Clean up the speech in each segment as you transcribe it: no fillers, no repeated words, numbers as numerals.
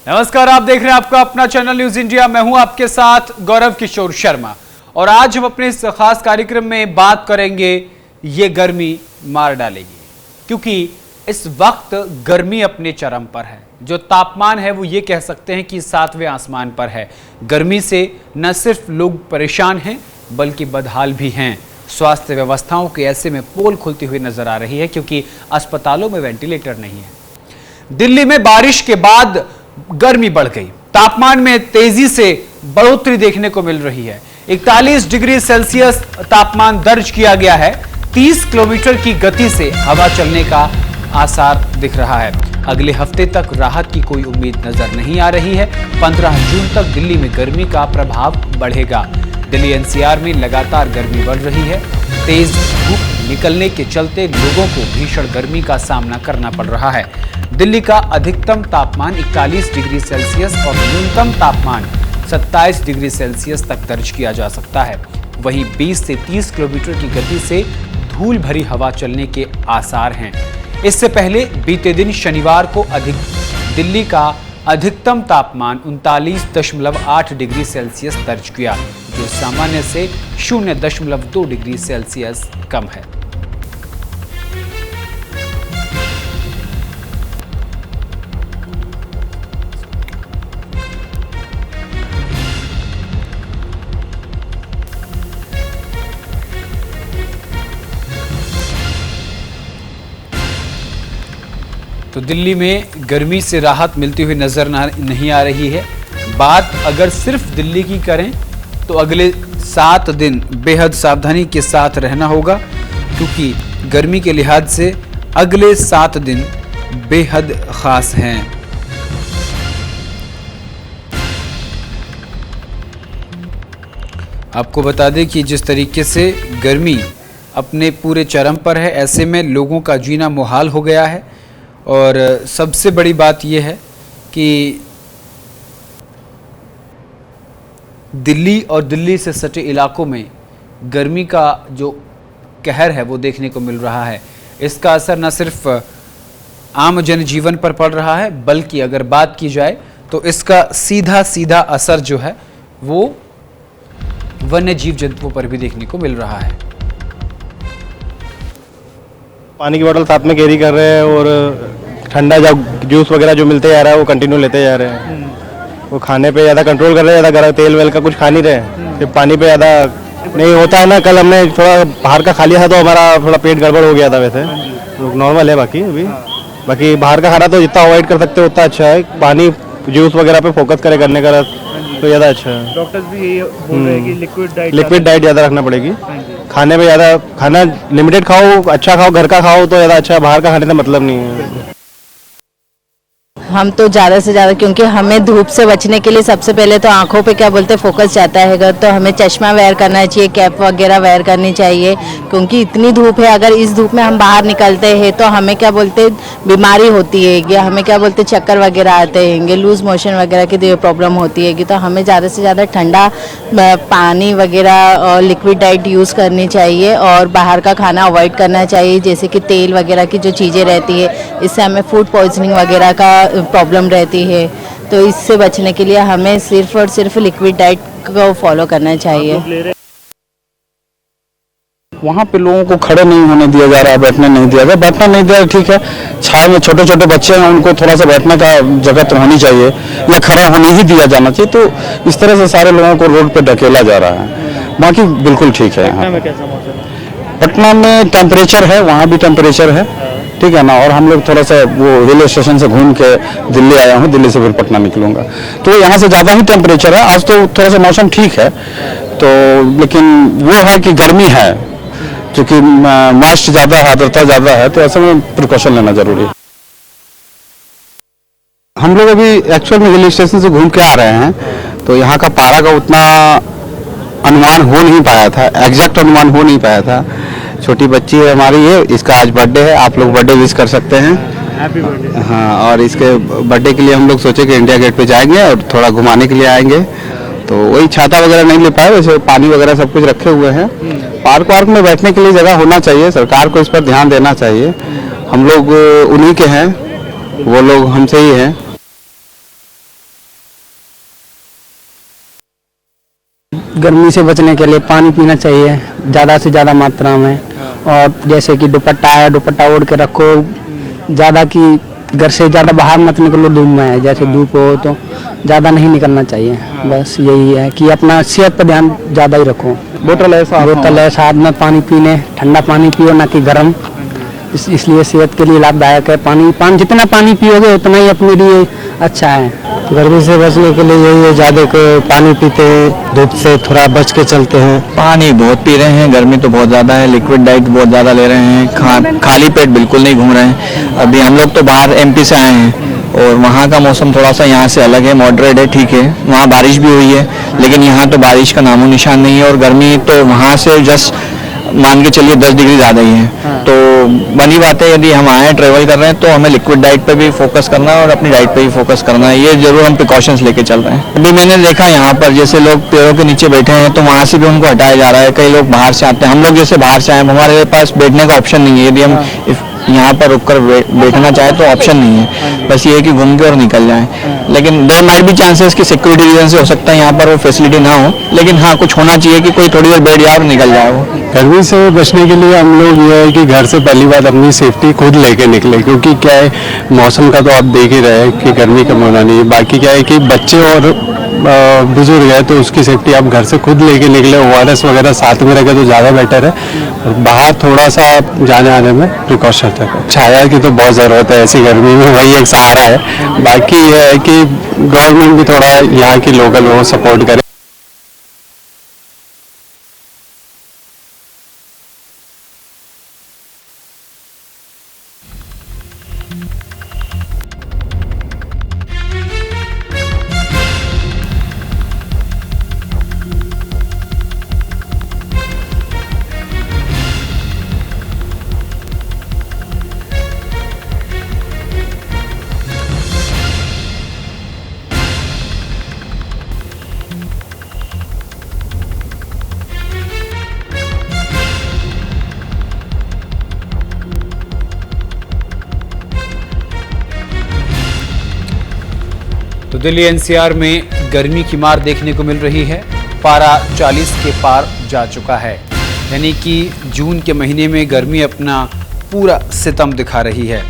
नमस्कार, आप देख रहे हैं आपका अपना चैनल न्यूज इंडिया। मैं हूं आपके साथ गौरव किशोर शर्मा और आज हम अपने इस खास कार्यक्रम में बात करेंगे ये गर्मी मार डालेगी, क्योंकि इस वक्त गर्मी अपने चरम पर है। जो तापमान है वो ये कह सकते हैं कि 7वें आसमान पर है। गर्मी से न सिर्फ लोग परेशान हैं बल्कि बदहाल भी हैं। स्वास्थ्य व्यवस्थाओं के ऐसे में पोल खुलती हुई नजर आ रही है, क्योंकि अस्पतालों में वेंटिलेटर नहीं है। दिल्ली में बारिश के बाद गर्मी बढ़ गई। तापमान में तेजी से बढ़ोतरी देखने को मिल रही है। 41 डिग्री सेल्सियस तापमान दर्ज किया गया है। 30 किलोमीटर की गति से हवा चलने का आसार दिख रहा है। अगले हफ्ते तक राहत की कोई उम्मीद नजर नहीं आ रही है। 15 जून तक दिल्ली में गर्मी का प्रभाव बढ़ेगा। दिल्ली एनसीआर में लगातार गर्मी बढ़ रही है। तेज धूप निकलने के चलते लोगों को भीषण गर्मी का सामना करना पड़ रहा है। दिल्ली का अधिकतम तापमान 41 डिग्री सेल्सियस और न्यूनतम तापमान 27 डिग्री सेल्सियस तक दर्ज किया जा सकता है। वहीं 20 से 30 किलोमीटर की गति से धूल भरी हवा चलने के आसार हैं। इससे पहले बीते दिन शनिवार को दिल्ली का अधिकतम तापमान 39.8 डिग्री सेल्सियस दर्ज किया, जो सामान्य से 0.2 डिग्री सेल्सियस कम है। तो दिल्ली में गर्मी से राहत मिलती हुई नजर नहीं आ रही है। बात अगर सिर्फ दिल्ली की करें तो अगले 7 दिन बेहद सावधानी के साथ रहना होगा, क्योंकि गर्मी के लिहाज से अगले 7 दिन बेहद खास हैं। आपको बता दें कि जिस तरीके से गर्मी अपने पूरे चरम पर है, ऐसे में लोगों का जीना मुहाल हो गया है। और सबसे बड़ी बात यह है कि दिल्ली और दिल्ली से सटे इलाकों में गर्मी का जो कहर है वो देखने को मिल रहा है। इसका असर न सिर्फ आम जनजीवन पर पड़ रहा है, बल्कि अगर बात की जाए तो इसका सीधा सीधा असर जो है वो वन्य जीव जंतुओं पर भी देखने को मिल रहा है। पानी की बोतल साथ में कैरी कर रहे हैं और ठंडा जूस वगैरह जो मिलते जा रहा है वो कंटिन्यू लेते जा रहे हैं। वो खाने पे ज़्यादा कंट्रोल कर रहे हैं, ज़्यादा गर्म तेल वेल का कुछ खा नहीं रहे। फिर पानी पे ज़्यादा नहीं होता है ना। कल हमने थोड़ा बाहर का खा लिया था तो हमारा थोड़ा पेट गड़बड़ हो गया था। वैसे तो नॉर्मल है बाकी बाहर का खाना तो जितना अवॉइड कर सकते हो उतना अच्छा है। पानी जूस वगैरह पे फोकस करे करने का तो ज़्यादा अच्छा है। डॉक्टर्स भी यही बोल रहे हैं कि लिक्विड डाइट ज़्यादा रखना पड़ेगी। खाने में ज़्यादा खाना लिमिटेड खाओ, अच्छा खाओ, घर का खाओ तो ज़्यादा अच्छा है। बाहर का खाने का मतलब नहीं है। हम तो ज़्यादा से ज़्यादा, क्योंकि हमें धूप से बचने के लिए सबसे पहले तो आंखों पे क्या बोलते हैं फोकस जाता है, तो हमें चश्मा वेयर करना चाहिए, कैप वगैरह वेयर करनी चाहिए, क्योंकि इतनी धूप है। अगर इस धूप में हम बाहर निकलते हैं तो हमें क्या बोलते बीमारी होती है, या हमें क्या बोलते चक्कर वगैरह आते हैं, लूज मोशन वगैरह की प्रॉब्लम होती है। तो हमें ज़्यादा से ज़्यादा ठंडा पानी वगैरह और लिक्विड डाइट यूज़ करनी चाहिए और बाहर का खाना अवॉइड करना चाहिए, जैसे कि तेल वगैरह की जो चीज़ें रहती है, इससे हमें फूड पॉइजनिंग वगैरह का प्रॉब्लम रहती है। तो इससे बचने के लिए हमें सिर्फ और सिर्फ लिक्विड डाइट को फॉलो करना चाहिए। वहाँ पे लोगों को खड़े नहीं होने दिया जा रहा है, बैठने नहीं दिया जा रहा। बैठना नहीं दिया ठीक है, छाया में छोटे छोटे बच्चे हैं, उनको थोड़ा सा बैठने का जगह तो होनी चाहिए, या खड़ा होने ही दिया जाना चाहिए। तो इस तरह से सारे लोगों को रोड पे ढकेला जा रहा है। बाकी बिल्कुल ठीक है। पटना में टेम्परेचर है, वहाँ भी टेम्परेचर है, ठीक है ना। और हम लोग थोड़ा सा वो रेलवे स्टेशन से घूम के दिल्ली आया हूँ, दिल्ली से फिर पटना निकलूंगा, तो यहाँ से ज़्यादा ही टेम्परेचर है। आज तो थोड़ा सा मौसम ठीक है, तो लेकिन वो है कि गर्मी है, क्योंकि मॉइस्ट ज़्यादा है, आर्द्रता ज़्यादा है, तो ऐसे में प्रिकॉशन लेना जरूरी है। हम लोग अभी एक्चुअल में रेलवे स्टेशन से घूम के आ रहे हैं, तो यहाँ का पारा का उतना अनुमान हो नहीं पाया था, एग्जैक्ट अनुमान हो नहीं पाया था। छोटी बच्ची है हमारी, ये इसका आज बर्थडे है, आप लोग बर्थडे विश कर सकते हैं। Happy birthday. हाँ, और इसके बर्थडे के लिए हम लोग सोचे कि इंडिया गेट पे जाएंगे और थोड़ा घुमाने के लिए आएंगे, तो वही छाता वगैरह नहीं ले पाए, वैसे पानी वगैरह सब कुछ रखे हुए हैं। पार्क वार्क में बैठने के लिए जगह होना चाहिए, सरकार को इस पर ध्यान देना चाहिए। हम लोग उन्हीं के हैं, वो लोग हमसे ही हैं। गर्मी से बचने के लिए पानी पीना चाहिए ज़्यादा से ज़्यादा मात्रा में। और जैसे कि दुपट्टा है, दुपट्टा ओढ़ के रखो, ज़्यादा की घर से ज़्यादा बाहर मत निकलो धूप में, जैसे धूप हो तो ज़्यादा नहीं निकलना चाहिए। बस यही है कि अपना सेहत पर ध्यान ज़्यादा ही रखो। बोतल है साथ में पानी पीने, ठंडा पानी पियो ना कि गर्म, इसलिए सेहत के लिए लाभदायक है। पानी जितना पानी पियोगे उतना ही अपने लिए अच्छा है। गर्मी से बचने के लिए यही है, ज़्यादा को पानी पीते हैं, धूप से थोड़ा बच के चलते हैं। पानी बहुत पी रहे हैं, गर्मी तो बहुत ज़्यादा है, लिक्विड डाइट बहुत ज़्यादा ले रहे हैं, खाली पेट बिल्कुल नहीं घूम रहे हैं। अभी हम लोग तो बाहर एमपी से आए हैं और वहाँ का मौसम थोड़ा सा यहाँ से अलग है, मॉडरेट है, ठीक है। वहाँ बारिश भी हुई है, लेकिन यहाँ तो बारिश का नामो निशान नहीं है। और गर्मी तो वहाँ से जस्ट मान के चलिए 10 डिग्री ज़्यादा ही है। तो बनी बात है, यदि हम आए ट्रेवल कर रहे हैं तो हमें लिक्विड डाइट पे भी फोकस करना है और अपनी डाइट पे भी फोकस करना है। ये जरूर हम प्रिकॉशंस लेके चल रहे हैं। अभी मैंने देखा यहाँ पर जैसे लोग पेड़ों के नीचे बैठे हैं तो वहाँ से भी उनको हटाया जा रहा है। कई लोग बाहर से आते हैं, हम लोग जैसे बाहर से आए, हमारे पास बैठने का ऑप्शन नहीं है। यदि हम यहाँ पर रुककर बैठना चाहे तो ऑप्शन नहीं है, बस ये है कि घूम के और निकल जाएं। लेकिन देयर माइट बी चांसेस कि सिक्योरिटी रीजन से हो सकता है यहाँ पर वो फैसिलिटी ना हो, लेकिन हाँ कुछ होना चाहिए कि कोई थोड़ी देर बैठ जाए और निकल जाए। वो गर्मी से बचने के लिए हम लोग ये है कि घर से पहली बात अपनी सेफ्टी खुद लेके निकले, क्योंकि क्या है मौसम का तो आप देख ही रहे हैं कि गर्मी कम होना नहीं है। बाकी क्या है कि बच्चे और बुजुर्ग है तो उसकी सेफ्टी आप घर से खुद लेके निकले, ORS वगैरह साथ में रखे तो ज़्यादा बेटर है। और बाहर थोड़ा सा जाने आने में प्रिकॉशन रखें। छाया की तो बहुत ज़रूरत है ऐसी गर्मी में, वही एक सहारा है। बाकी ये है कि गवर्नमेंट भी थोड़ा यहाँ की लोकल वो सपोर्ट करे। तो दिल्ली एनसीआर में गर्मी की मार देखने को मिल रही है। पारा 40 के पार जा चुका है, यानी कि जून के महीने में गर्मी अपना पूरा सितम दिखा रही है।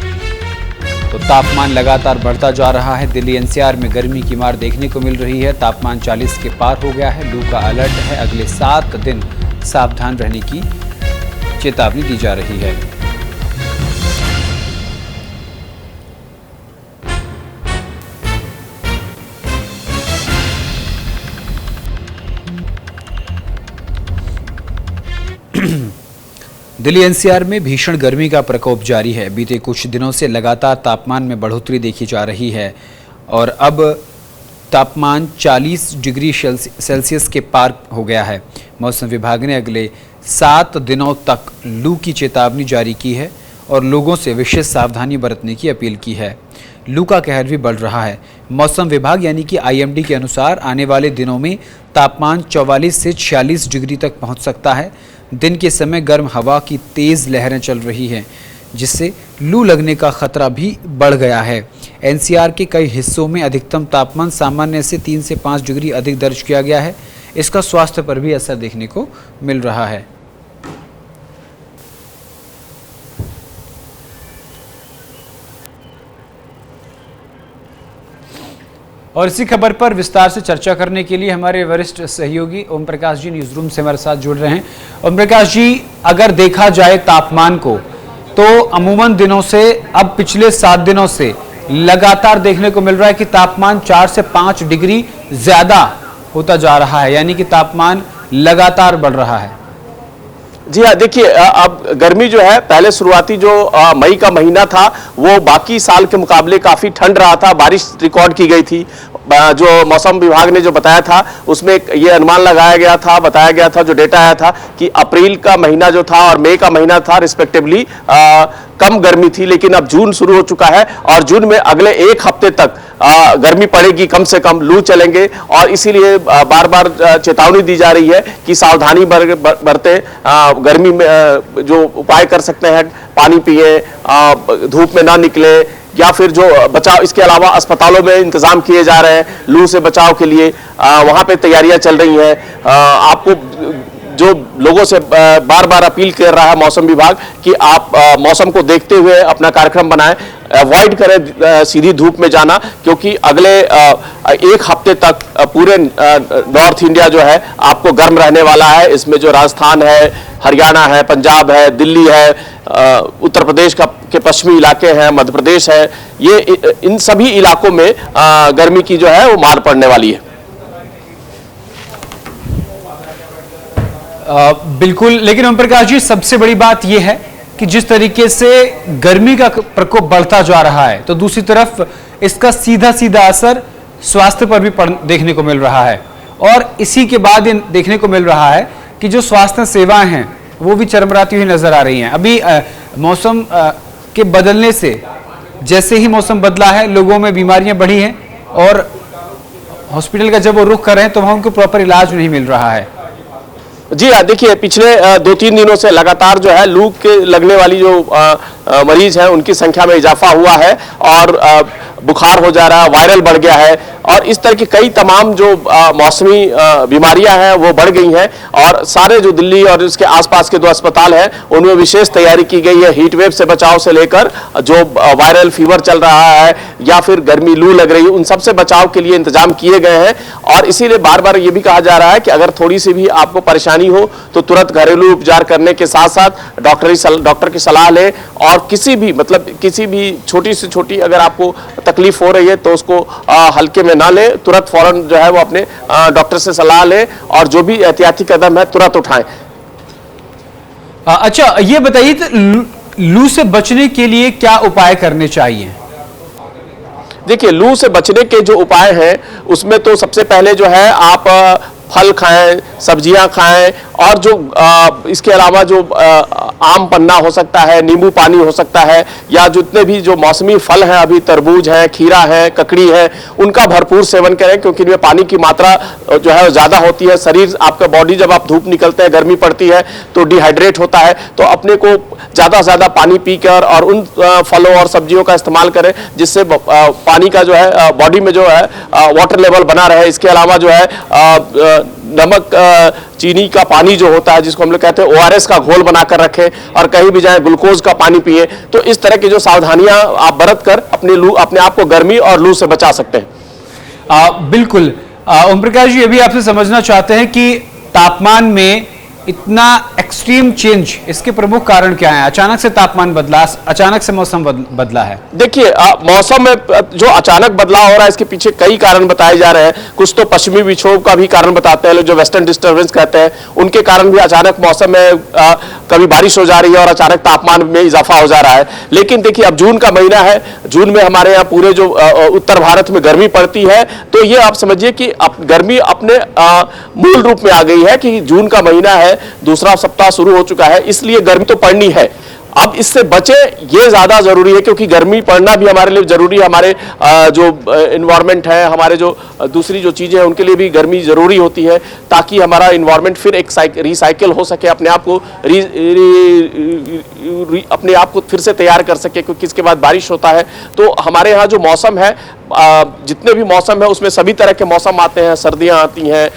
तो तापमान लगातार बढ़ता जा रहा है। दिल्ली एनसीआर में गर्मी की मार देखने को मिल रही है। तापमान 40 के पार हो गया है। लू का अलर्ट है। अगले 7 दिन सावधान रहने की चेतावनी दी जा रही है। दिल्ली एनसीआर में भीषण गर्मी का प्रकोप जारी है। बीते कुछ दिनों से लगातार तापमान में बढ़ोतरी देखी जा रही है और अब तापमान 40 डिग्री सेल्सियस के पार हो गया है। मौसम विभाग ने अगले 7 दिनों तक लू की चेतावनी जारी की है और लोगों से विशेष सावधानी बरतने की अपील की है। लू का कहर भी बढ़ रहा है। मौसम विभाग यानी कि आईएमडी के अनुसार आने वाले दिनों में तापमान 44 से 46 डिग्री तक पहुंच सकता है। दिन के समय गर्म हवा की तेज़ लहरें चल रही हैं, जिससे लू लगने का खतरा भी बढ़ गया है। एनसीआर के कई हिस्सों में अधिकतम तापमान सामान्य से 3 से 5 डिग्री अधिक दर्ज किया गया है। इसका स्वास्थ्य पर भी असर देखने को मिल रहा है। और इसी खबर पर विस्तार से चर्चा करने के लिए हमारे वरिष्ठ सहयोगी ओम प्रकाश जी न्यूज रूम से हमारे साथ जुड़ रहे हैं। ओम प्रकाश जी, अगर देखा जाए तापमान को तो अमूमन दिनों से अब पिछले 7 दिनों से लगातार देखने को मिल रहा है कि तापमान 4 से 5 डिग्री ज्यादा होता जा रहा है, यानी कि तापमान लगातार बढ़ रहा है। जी हाँ, देखिए अब गर्मी जो है पहले शुरुआती जो मई का महीना था वो बाकी साल के मुकाबले काफ़ी ठंड रहा था। बारिश रिकॉर्ड की गई थी। जो मौसम विभाग ने जो बताया था उसमें ये अनुमान लगाया गया था, बताया गया था, जो डेटा आया था कि अप्रैल का महीना जो था और मई का महीना था रिस्पेक्टिवली कम गर्मी थी। लेकिन अब जून शुरू हो चुका है और जून में अगले 1 हफ्ते तक गर्मी पड़ेगी, कम से कम लू चलेंगे और इसीलिए बार बार चेतावनी दी जा रही है कि सावधानी बरते। गर्मी में जो उपाय कर सकते हैं, पानी पिए, धूप में ना निकले, या फिर जो बचाव, इसके अलावा अस्पतालों में इंतजाम किए जा रहे हैं लू से बचाव के लिए, वहां पे तैयारियां चल रही हैं। आपको जो लोगों से बार बार अपील कर रहा है मौसम विभाग कि आप मौसम को देखते हुए अपना कार्यक्रम बनाएं, अवॉइड करें सीधी धूप में जाना, क्योंकि अगले एक हफ्ते तक पूरे नॉर्थ इंडिया जो है आपको गर्म रहने वाला है। इसमें जो राजस्थान है, हरियाणा है, पंजाब है, दिल्ली है, उत्तर प्रदेश के पश्चिमी इलाके हैं, मध्य प्रदेश है, ये इन सभी इलाकों में गर्मी की जो है वो मार पड़ने वाली है। बिल्कुल, लेकिन ओम प्रकाश जी, सबसे बड़ी बात यह है कि जिस तरीके से गर्मी का प्रकोप बढ़ता जा रहा है, तो दूसरी तरफ इसका सीधा सीधा असर स्वास्थ्य पर भी देखने को मिल रहा है, और इसी के बाद देखने को मिल रहा है कि जो स्वास्थ्य सेवाएं हैं वो भी चरमराती हुई नजर आ रही हैं। अभी मौसम के बदलने से, जैसे ही मौसम बदला है, लोगों में बीमारियां बढ़ी हैं, और हॉस्पिटल का जब वो रुख कर रहे हैं तो वहां उनको प्रॉपर इलाज नहीं मिल रहा है। जी हाँ, देखिए पिछले 2-3 दिनों से लगातार जो है लू के लगने वाली जो मरीज हैं उनकी संख्या में इजाफा हुआ है, और बुखार हो जा रहा है, वायरल बढ़ गया है, और इस तरह की कई तमाम जो मौसमी बीमारियां हैं वो बढ़ गई हैं। और सारे जो दिल्ली और इसके आसपास के 2 अस्पताल हैं उनमें विशेष तैयारी की गई है, हीट वेव से बचाव से लेकर जो वायरल फीवर चल रहा है या फिर गर्मी लू लग रही है, उन सबसे बचाव के लिए इंतजाम किए गए हैं। और इसीलिए बार बार ये भी कहा जा रहा है कि अगर थोड़ी सी भी आपको परेशानी हो तो तुरंत घरेलू उपचार करने के साथ साथ डॉक्टर की सलाह लें, और किसी भी छोटी से छोटी अगर आपको तकलीफ हो रही है तो उसको हल्के में ना ले, तुरंत फौरन जो है वो अपने डॉक्टर से सलाह ले, और जो भी एहतियाती कदम है तुरंत उठाएं। अच्छा, ये बताइए लू से बचने के लिए क्या उपाय करने चाहिए? देखिए, लू से बचने के जो उपाय हैं उसमें तो सबसे पहले जो है आप फल खाएं, सब्जियां खाएं, और जो इसके अलावा जो आम पन्ना हो सकता है, नींबू पानी हो सकता है, या जितने भी जो मौसमी फल हैं, अभी तरबूज है, खीरा है, ककड़ी है, उनका भरपूर सेवन करें, क्योंकि इनमें पानी की मात्रा जो है ज़्यादा होती है। शरीर, आपका बॉडी जब आप धूप निकलते हैं, गर्मी पड़ती है तो डिहाइड्रेट होता है, तो अपने को ज़्यादा से ज़्यादा पानी पीकर और उन फलों और सब्जियों का इस्तेमाल करें जिससे पानी का जो है बॉडी में जो है वाटर लेवल बना रहे। इसके अलावा जो है नमक, चीनी का पानी जो होता है, जिसको हम लोग कहते हैं ORS का घोल बनाकर रखें, और कहीं भी जाए ग्लूकोज का पानी पिए। तो इस तरह की जो सावधानियां आप बरत कर अपने आप को गर्मी और लू से बचा सकते हैं। बिल्कुल। ओम प्रकाश जी, ये भी आपसे समझना चाहते हैं कि तापमान में इतना एक्सट्रीम चेंज, इसके प्रमुख कारण क्या है? अचानक से तापमान बदला, अचानक से मौसम बदला है। देखिए, मौसम में जो अचानक बदलाव हो रहा है इसके पीछे कई कारण बताए जा रहे हैं। कुछ तो पश्चिमी विक्षोभ का भी कारण बताते हैं लोग, जो वेस्टर्न डिस्टर्बेंस कहते हैं, उनके कारण भी अचानक मौसम में कभी बारिश हो जा रही है और अचानक तापमान में इजाफा हो जा रहा है। लेकिन देखिए, अब जून का महीना है, जून में हमारे यहाँ पूरे जो उत्तर भारत में गर्मी पड़ती है, तो ये आप समझिए कि गर्मी अपने मूल रूप में आ गई है कि जून का महीना है, दूसरा सप्ताह शुरू हो चुका है, इसलिए गर्मी तो पड़नी है। अब इससे बचे ये ज्यादा जरूरी है, क्योंकि गर्मी पड़ना भी हमारे लिए जरूरी है। हमारे जो इन्वायरमेंट है, हमारे जो दूसरी जो चीजें हैं, उनके लिए भी गर्मी जरूरी होती है, ताकि हमारा इन्वायरमेंट फिर एक रिसाइकिल हो सके, अपने आप को फिर से तैयार कर सके, क्योंकि इसके बाद बारिश होता है। तो हमारे यहाँ जो मौसम है, जितने भी मौसम है उसमें सभी तरह के मौसम आते हैं। सर्दियां आती हैं,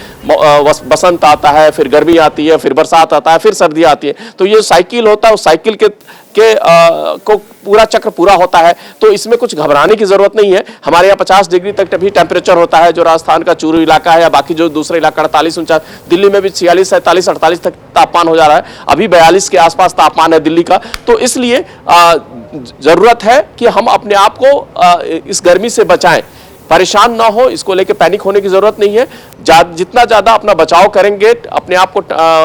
बसंत आता है, फिर गर्मी आती है, फिर बरसात आता है, फिर सर्दियां आती है। तो ये साइकिल होता है, उस साइकिल को पूरा चक्र पूरा होता है। तो इसमें कुछ घबराने की जरूरत नहीं है। हमारे यहाँ 50 डिग्री तक भी टेम्परेचर होता है, जो राजस्थान का चूरू इलाका है या बाकी जो दूसरे इलाका 48-49, दिल्ली में भी 46, 47, 48 तक तापमान हो जा रहा है। अभी 42 के आसपास तापमान है दिल्ली का। तो इसलिए जरूरत है कि हम अपने आप को इस गर्मी से बचाएं, परेशान ना हो, इसको लेके पैनिक होने की जरूरत नहीं है। जितना ज्यादा अपना बचाव करेंगे, अपने आप को,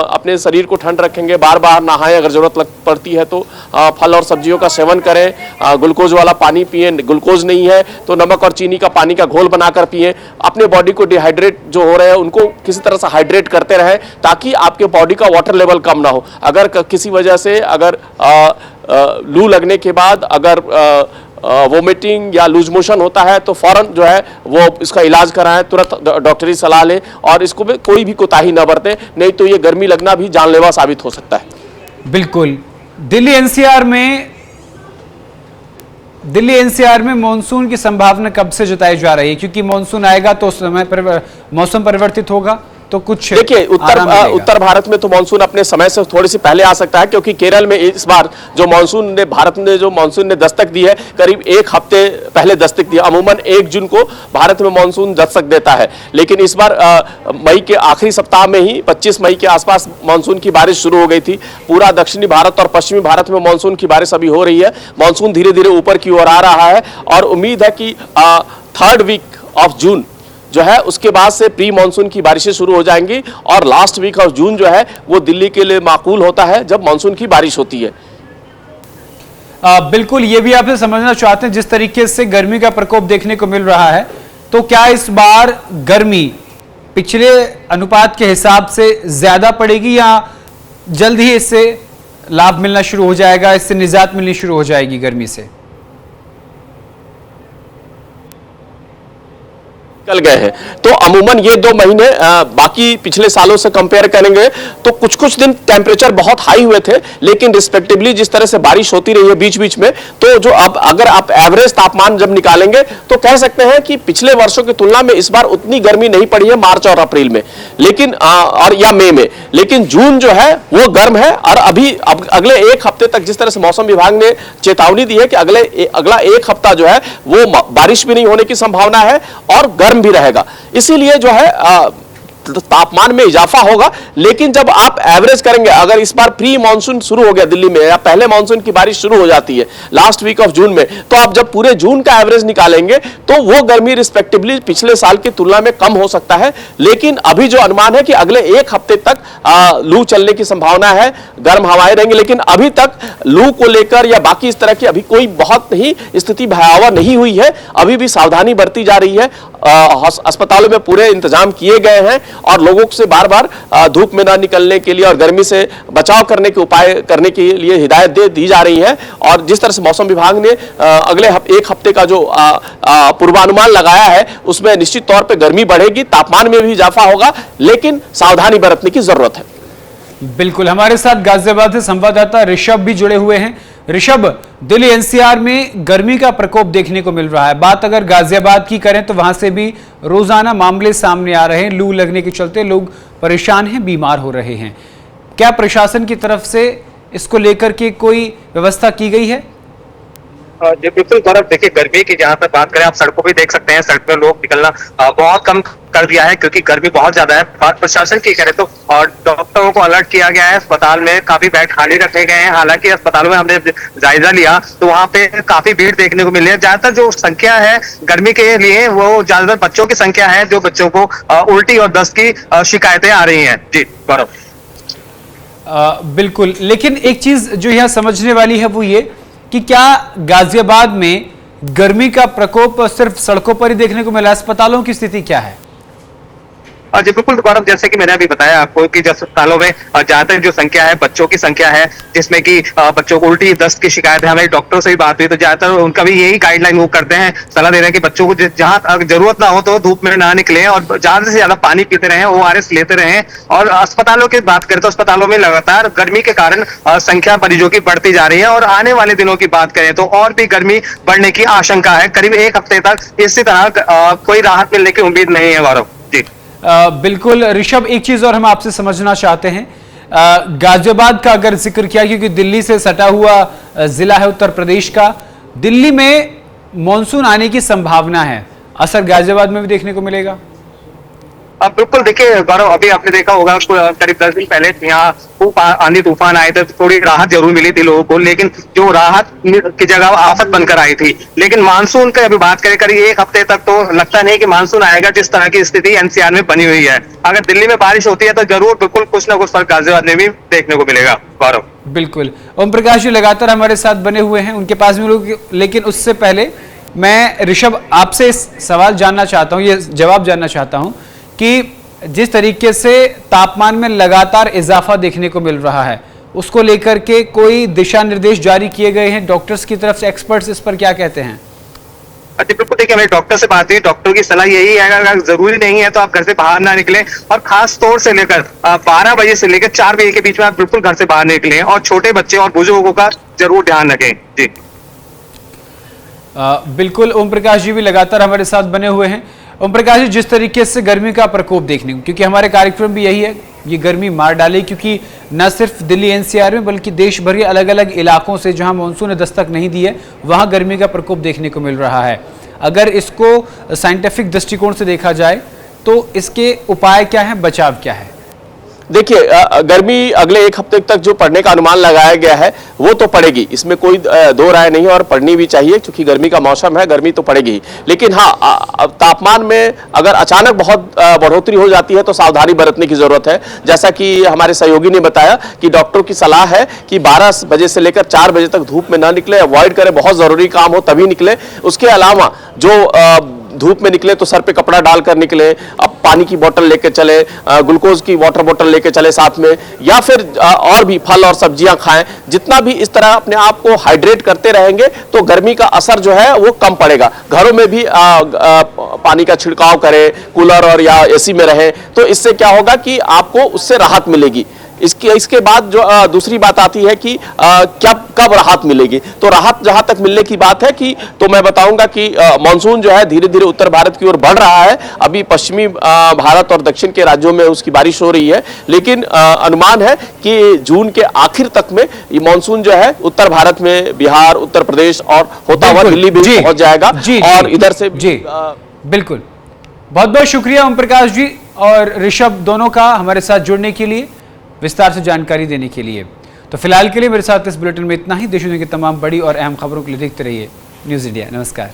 अपने शरीर को ठंड रखेंगे, बार बार नहाएं, अगर जरूरत पड़ती है तो फल और सब्जियों का सेवन करें, ग्लूकोज वाला पानी पिए, ग्लूकोज नहीं है तो नमक और चीनी का पानी का घोल बनाकर पिए। अपने बॉडी को डिहाइड्रेट जो हो रहे हैं उनको किसी तरह से हाइड्रेट करते रहें, ताकि आपके बॉडी का वाटर लेवल कम ना हो। अगर किसी वजह से अगर लू लगने के बाद अगर वोमिटिंग या लूज मोशन होता है तो फौरन जो है वो इसका इलाज कराएं, तुरंत डॉक्टरी सलाह लें, और इसको भी कोई भी कोताही न बरतें, नहीं तो ये गर्मी लगना भी जानलेवा साबित हो सकता है। बिल्कुल। दिल्ली NCR में दिल्ली एनसीआर में मॉनसून की संभावना कब से जताई जा रही है, क्योंकि मॉनसून आएगा तो समय पर मौसम परिवर्तित होगा तो कुछ देखिए उत्तर भारत में तो मानसून अपने समय से थोड़ी सी पहले आ सकता है, क्योंकि केरल में इस बार जो मानसून ने दस्तक दी है करीब एक हफ्ते पहले दस्तक दी। अमूमन 1 जून को भारत में मानसून दस्तक देता है, लेकिन इस बार मई के आखिरी सप्ताह में ही 25 मई के आसपास मानसून की बारिश शुरू हो गई थी। पूरा दक्षिणी भारत और पश्चिमी भारत में मानसून की बारिश अभी हो रही है। मानसून धीरे धीरे ऊपर की ओर आ रहा है और उम्मीद है कि 3rd वीक ऑफ जून जो है उसके बाद से प्री मानसून की बारिशें शुरू हो जाएंगी और लास्ट वीक ऑफ जून जो है वो दिल्ली के लिए माकूल होता है जब मानसून की बारिश होती है। बिल्कुल, ये भी आपसे समझना चाहते हैं जिस तरीके से गर्मी का प्रकोप देखने को मिल रहा है, तो क्या इस बार गर्मी पिछले अनुपात के हिसाब से ज्यादा पड़ेगी या जल्द ही इससे लाभ मिलना शुरू हो जाएगा, इससे निजात मिलनी शुरू हो जाएगी गर्मी से? निकल गए हैं तो अमूमन ये 2 महीने बाकी पिछले सालों से कंपेयर करेंगे तो कुछ दिन टेम्परेचर बहुत हाई हुए थे, लेकिन रिस्पेक्टिवली जिस तरह से बारिश होती रही है बीच बीच में, तो जो अब अगर आप एवरेज तापमान जब निकालेंगे तो कह सकते हैं कि पिछले वर्षों की तुलना में इस बार उतनी गर्मी नहीं पड़ी है मार्च और अप्रैल में, लेकिन और या मई में, लेकिन जून जो है वो गर्म है। और अगले 1 हफ्ते तक जिस तरह से मौसम विभाग ने चेतावनी दी है कि अगला 1 हफ्ता जो है वो बारिश भी नहीं होने की संभावना है और गर्म भी रहेगा, इसीलिए जो है तापमान में इजाफा होगा। लेकिन जब आप एवरेज करेंगे, अगर इस बार प्री मानसून शुरू हो गया दिल्ली में या पहले मानसून की बारिश शुरू हो जाती है लास्ट वीक ऑफ जून में, तो आप जब पूरे जून का एवरेज निकालेंगे तो वो गर्मी रिस्पेक्टिवली पिछले साल की तुलना में कम हो सकता है। लेकिन अभी जो अनुमान है कि अगले 1 हफ्ते तक लू चलने की संभावना है, गर्म हवाएं रहेंगी, लेकिन अभी तक लू को लेकर या बाकी इस तरह की अभी कोई बहुत ही स्थिति भयावह नहीं हुई है। अभी भी सावधानी बरती जा रही है, अस्पतालों में पूरे इंतजाम किए गए हैं और लोगों से बार बार धूप में ना निकलने के लिए और गर्मी से बचाव करने के उपाय करने के लिए हिदायत दी जा रही है। और जिस तरह से मौसम विभाग ने अगले 1 हफ्ते का जो पूर्वानुमान लगाया है उसमें निश्चित तौर पे गर्मी बढ़ेगी, तापमान में भी इजाफा होगा, लेकिन सावधानी बरतने की जरूरत है। बिल्कुल, हमारे साथ गाजियाबाद से संवाददाता ऋषभ भी जुड़े हुए हैं। ऋषभ, दिल्ली एनसीआर में गर्मी का प्रकोप देखने को मिल रहा है। बात अगर गाजियाबाद की करें तो वहां से भी रोजाना मामले सामने आ रहे हैं, लू लगने के चलते लोग परेशान हैं, बीमार हो रहे हैं। क्या प्रशासन की तरफ से इसको लेकर के कोई व्यवस्था की गई है? जी बिल्कुल गौरव, देखिए गर्मी की जहाँ पर बात करें आप सड़कों पे देख सकते हैं, सड़क पे लोग निकलना बहुत कम कर दिया है क्योंकि गर्मी बहुत ज्यादा है। बात प्रशासन की करें तो और डॉक्टरों को अलर्ट किया गया है, अस्पताल में काफी बेड खाली रखे गए हैं। हालांकि अस्पतालों में हमने जायजा लिया तो वहाँ पे काफी भीड़ देखने को मिली है। ज्यादातर जो संख्या है गर्मी के लिए वो ज्यादातर बच्चों की संख्या है, जो बच्चों को उल्टी और दस्त की शिकायतें आ रही है। जी गौरव, बिल्कुल, लेकिन एक चीज जो यहाँ समझने वाली है वो ये कि क्या गाजियाबाद में गर्मी का प्रकोप सिर्फ सड़कों पर ही देखने को मिला, अस्पतालों की स्थिति क्या है? जी बिल्कुल गौरव, जैसे कि मैंने अभी बताया आपको कि जब अस्पतालों में ज्यादातर जो संख्या है बच्चों की संख्या है, जिसमें कि बच्चों को उल्टी दस्त की शिकायत है। हमारे डॉक्टरों से भी बात हुई तो ज्यादातर उनका भी यही गाइडलाइन वो करते हैं, सलाह दे रहे हैं कि बच्चों को जहाँ जरूरत ना हो तो धूप में ना निकले और ज्यादा से ज्यादा पानी पीते रहें, ORS लेते रहें। और अस्पतालों की बात करें तो अस्पतालों में लगातार गर्मी के कारण संख्या मरीजों की बढ़ती जा रही है और आने वाले दिनों की बात करें तो और भी गर्मी बढ़ने की आशंका है। करीब 1 हफ्ते तक इसी तरह कोई राहत मिलने की उम्मीद नहीं है गौरव। जी बिल्कुल ऋषभ, एक चीज और हम आपसे समझना चाहते हैं, गाजियाबाद का अगर जिक्र किया क्योंकि दिल्ली से सटा हुआ जिला है उत्तर प्रदेश का, दिल्ली में मॉनसून आने की संभावना है, असर गाजियाबाद में भी देखने को मिलेगा? अब बिल्कुल देखिए गौरव, अभी आपने देखा होगा करीब 10 दिन पहले यहाँ आंधी तूफान आए थे, थोड़ी राहत जरूर मिली थी लोगों को, लेकिन जो राहत की जगह आफत बनकर आई थी। लेकिन मानसून की अभी बात करें करीब 1 हफ्ते तक तो लगता नहीं कि मानसून आएगा, जिस तरह की स्थिति एनसीआर में बनी हुई है। अगर दिल्ली में बारिश होती है तो जरूर बिल्कुल कुछ ना कुछ फर्क गाजियाबाद में भी देखने को मिलेगा गौरव। बिल्कुल, ओम प्रकाश जी लगातार हमारे साथ बने हुए हैं, उनके पास भी लोग, लेकिन उससे पहले मैं ऋषभ आपसे इस सवाल जानना चाहता हूँ, ये जवाब जानना चाहता हूँ कि जिस तरीके से तापमान में लगातार इजाफा देखने को मिल रहा है उसको लेकर के कोई दिशा निर्देश जारी किए गए हैं डॉक्टर्स की तरफ से, एक्सपर्ट्स इस पर क्या कहते हैं? बिल्कुल देखिए, हमें डॉक्टर से बात हुई, डॉक्टर की सलाह यही है अगर जरूरी नहीं है तो आप घर से बाहर ना निकलें और खास तौर से लेकर 12 बजे से लेकर 4 बजे के बीच में आप बिल्कुल घर से बाहर निकलें और छोटे बच्चे और बुजुर्गों का जरूर ध्यान रखें। जी बिल्कुल, ओम प्रकाश जी भी लगातार हमारे साथ बने हुए हैं। ओम प्रकाश जी, जिस तरीके से गर्मी का प्रकोप देखने को, क्योंकि हमारे कार्यक्रम भी यही है, ये गर्मी मार डाले, क्योंकि न सिर्फ दिल्ली एनसीआर में बल्कि देश भर के अलग अलग इलाकों से जहां मानसून ने दस्तक नहीं दी है वहां गर्मी का प्रकोप देखने को मिल रहा है। अगर इसको साइंटिफिक दृष्टिकोण से देखा जाए तो इसके उपाय क्या है, बचाव क्या है? देखिए, गर्मी अगले एक हफ्ते तक जो पड़ने का अनुमान लगाया गया है वो तो पड़ेगी, इसमें कोई दो राय नहीं है, और पड़नी भी चाहिए क्योंकि गर्मी का मौसम है, गर्मी तो पड़ेगी ही। लेकिन हाँ, तापमान में अगर अचानक बहुत बढ़ोतरी हो जाती है तो सावधानी बरतने की जरूरत है। जैसा कि हमारे सहयोगी ने बताया कि डॉक्टरों की सलाह है कि 12 बजे से लेकर 4 बजे तक धूप में ना निकले, अवॉइड करें, बहुत जरूरी काम हो तभी निकले। उसके अलावा जो धूप में निकले तो सर पे कपड़ा डालकर निकले, अब पानी की बोतल लेके चले, ग्लूकोज की वाटर बोतल लेके चले साथ में, या फिर और भी फल और सब्जियां खाएं। जितना भी इस तरह अपने आप को हाइड्रेट करते रहेंगे तो गर्मी का असर जो है वो कम पड़ेगा। घरों में भी पानी का छिड़काव करें, कूलर और या एसी में रहें, तो इससे क्या होगा कि आपको उससे राहत मिलेगी। इसके बाद जो दूसरी बात आती है कि कब राहत मिलेगी, तो राहत जहां तक मिलने की बात है कि तो मैं बताऊंगा कि मानसून जो है धीरे धीरे उत्तर भारत की ओर बढ़ रहा है। अभी पश्चिमी भारत और दक्षिण के राज्यों में उसकी बारिश हो रही है, लेकिन अनुमान है कि जून के आखिर तक में ये मानसून जो है उत्तर भारत में बिहार, उत्तर प्रदेश और होता हुआ दिल्ली भी पहुंच जाएगा। और इधर से बिल्कुल, बहुत बहुत शुक्रिया ओम प्रकाश जी और ऋषभ दोनों का हमारे साथ जुड़ने के लिए, विस्तार से जानकारी देने के लिए। तो फिलहाल के लिए मेरे साथ इस बुलेटिन में इतना ही। देश दुनिया की तमाम बड़ी और अहम खबरों के लिए देखते रहिए न्यूज़ इंडिया। नमस्कार।